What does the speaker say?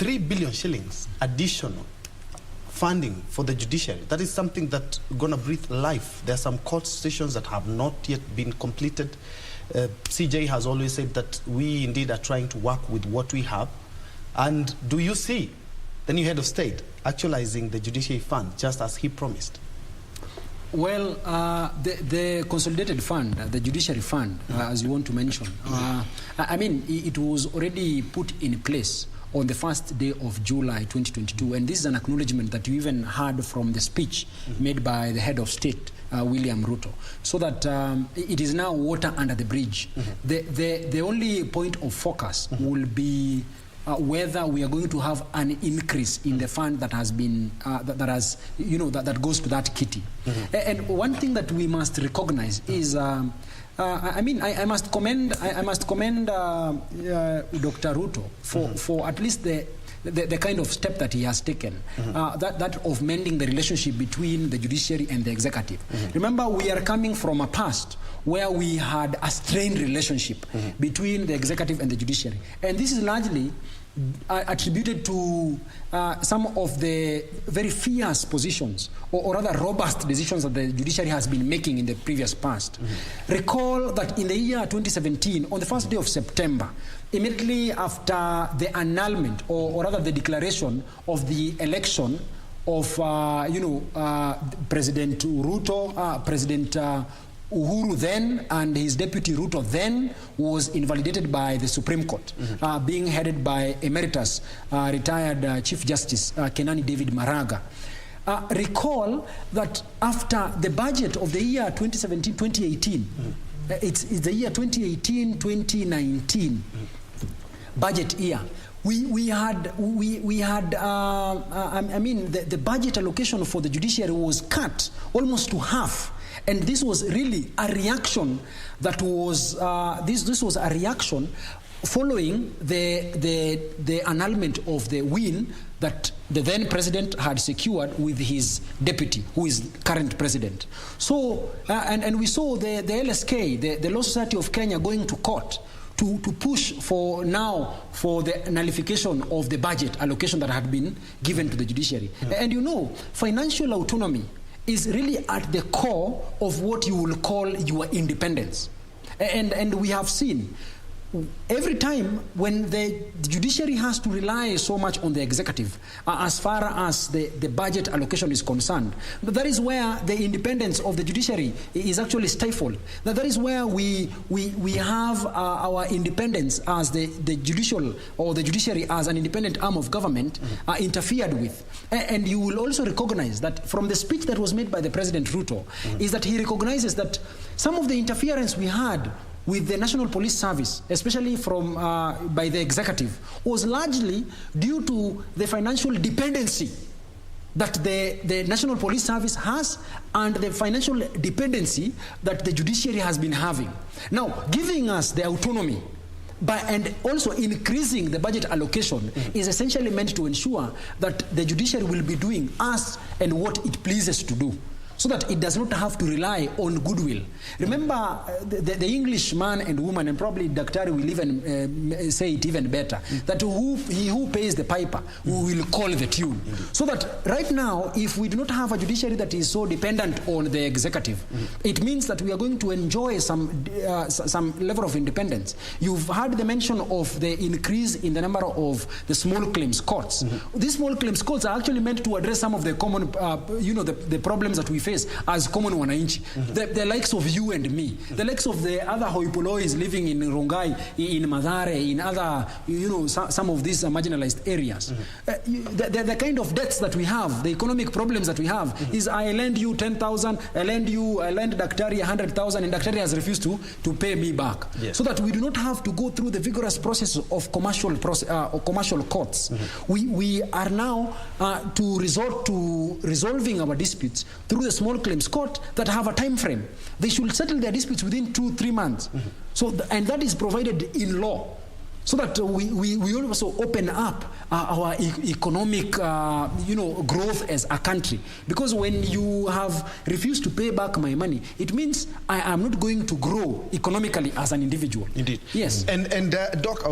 3 billion shillings additional funding for the judiciary. That is something that's going to breathe life. There are some court stations that have not yet been completed. CJ has always said that we indeed are trying to work with what we have. And do you see the new head of state actualizing the judiciary fund just as he promised? Well, the consolidated fund, the judiciary fund, as you want to mention, I mean, it was already put in place on the first day of July 2022, and this is an acknowledgement that you even heard from the speech made by the head of state, William Ruto, so that it is now water under the bridge. The only point of focus will be whether we are going to have an increase in the fund that has been that goes to that kitty. And one thing that we must recognize is I mean, I must commend Dr. Ruto for at least the kind of step that he has taken, that of mending the relationship between the judiciary and the executive. Remember, we are coming from a past where we had a strained relationship between the executive and the judiciary, and this is largely attributed to some of the very fierce positions or rather robust decisions that the judiciary has been making in the previous past. Recall that in the year 2017, on the first day of September, immediately after the annulment or rather the declaration of the election of President Ruto, President Uhuru then and his deputy Ruto then was invalidated by the Supreme Court, being headed by Emeritus retired Chief Justice Kenani David Maraga. Recall that after the budget of the year 2017-2018, it's the year 2018-2019 budget year, we had I mean the budget allocation for the judiciary was cut almost to half. And this was really a reaction that was this was a reaction following the annulment of the win that the then president had secured with his deputy, who is current president. So and we saw the LSK, the Law Society of Kenya, going to court to push for the nullification of the budget allocation that had been given to the judiciary. And you know, financial autonomy is really at the core of what you will call your independence. And we have seen every time when the judiciary has to rely so much on the executive as far as the budget allocation is concerned, that is where the independence of the judiciary is actually stifled. That is where we have our independence as the judicial or the judiciary as an independent arm of government interfered with. And you will also recognize that from the speech that was made by the President Ruto is that he recognizes that some of the interference we had with the National Police Service, especially from by the executive, was largely due to the financial dependency that the National Police Service has and the financial dependency that the judiciary has been having. Now, giving us the autonomy and also increasing the budget allocation is essentially meant to ensure that the judiciary will be doing as and what it pleases to do, so that it does not have to rely on goodwill. Remember, the English man and woman, and probably Daktari will even say it even better, that he who pays the piper will call the tune. So that right now, if we do not have a judiciary that is so dependent on the executive, it means that we are going to enjoy some level of independence. You've heard the mention of the increase in the number of the small claims courts. These small claims courts are actually meant to address some of the common, the problems that we face as common wananchi, the likes of you and me, the likes of the other hoipolois living in Rongai, in Mathare, in other, some of these marginalized areas. The kind of debts that we have, the economic problems that we have, is I lend you 10,000, I lend Daktari 100,000, and Daktari has refused to pay me back. Yes. So that we do not have to go through the vigorous process of commercial courts. We are now to resort to resolving our disputes through the small claims court that have a time frame. They should settle their disputes within 2-3 months. So, and that is provided in law, so that we also open up our economic growth as a country. Because when you have refused to pay back my money, it means I am not going to grow economically as an individual. Indeed. Yes. And Doc,